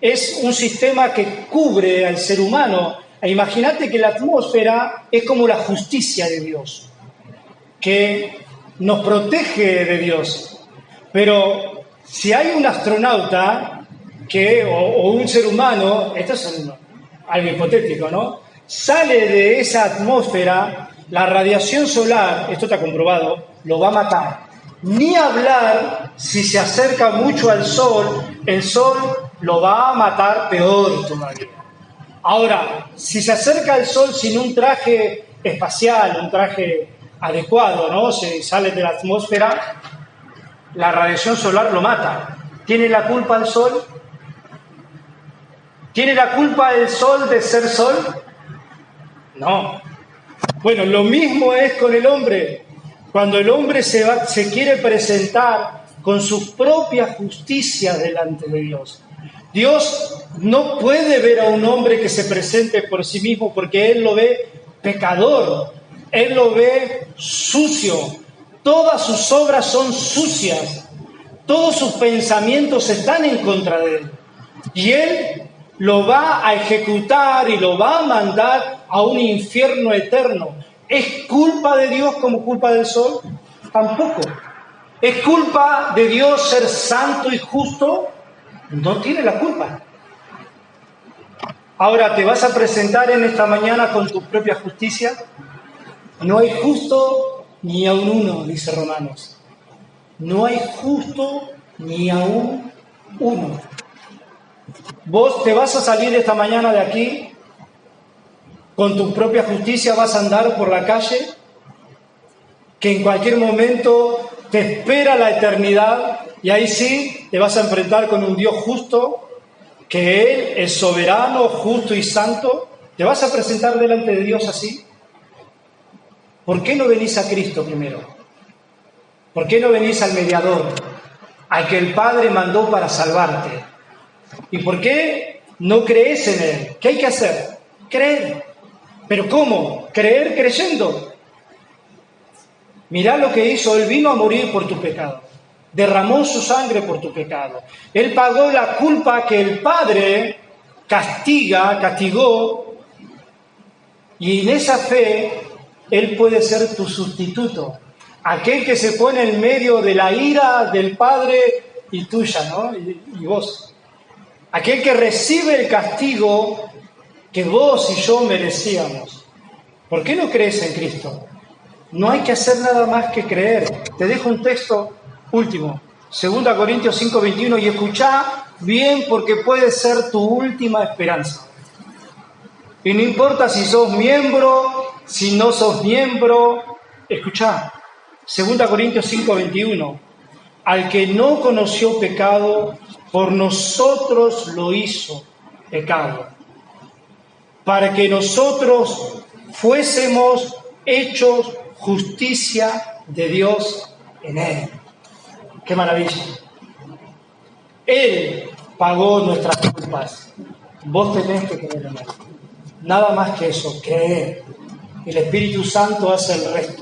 es un sistema que cubre al ser humano. E imagínate que la atmósfera es como la justicia de Dios, que nos protege de Dios. Pero si hay un astronauta o un ser humano, esto es algo hipotético, ¿no? Sale de esa atmósfera, la radiación solar, esto está comprobado, lo va a matar. Ni hablar si se acerca mucho al sol, el sol lo va a matar peor todavía. Ahora, si se acerca al sol sin un traje espacial, un traje adecuado, ¿no? Se sale de la atmósfera, la radiación solar lo mata. ¿Tiene la culpa el sol? ¿Tiene la culpa el sol de ser sol? No. Bueno, lo mismo es con el hombre. Cuando el hombre se quiere presentar con su propia justicia delante de Dios. Dios no puede ver a un hombre que se presente por sí mismo porque Él lo ve pecador, Él lo ve sucio, todas sus obras son sucias, todos sus pensamientos están en contra de Él. Y Él lo va a ejecutar y lo va a mandar a un infierno eterno. ¿Es culpa de Dios como culpa del sol? Tampoco. ¿Es culpa de Dios ser santo y justo? No tiene la culpa. Ahora, ¿te vas a presentar en esta mañana con tu propia justicia? No hay justo ni aun uno, dice Romanos. No hay justo ni aun uno. ¿Vos te vas a salir esta mañana de aquí con tu propia justicia? ¿Vas a andar por la calle? Que en cualquier momento te espera la eternidad y ahí sí te vas a enfrentar con un Dios justo, que Él es soberano, justo y santo. ¿Te vas a presentar delante de Dios así? ¿Por qué no venís a Cristo primero? ¿Por qué no venís al mediador, al que el Padre mandó para salvarte? ¿Y por qué no crees en Él? ¿Qué hay que hacer? Creer. ¿Pero cómo? Creer creyendo. Mirá lo que hizo. Él vino a morir por tu pecado. Derramó su sangre por tu pecado. Él pagó la culpa que el Padre castigó. Y en esa fe, Él puede ser tu sustituto. Aquel que se pone en medio de la ira del Padre y tuya, ¿no? Y vos. Aquel que recibe el castigo que vos y yo merecíamos. ¿Por qué no crees en Cristo? No hay que hacer nada más que creer. Te dejo un texto último, 2 Corintios 5:21, y escuchá bien porque puede ser tu última esperanza. Y no importa si sos miembro, si no sos miembro, escuchá, 2 Corintios 5:21. al que no conoció pecado, por nosotros lo hizo pecado, para que nosotros fuésemos hechos justicia de Dios en Él. ¡Qué maravilla! Él pagó nuestras culpas. Vos tenés que creer en Él. Nada más que eso, creer. El Espíritu Santo hace el resto.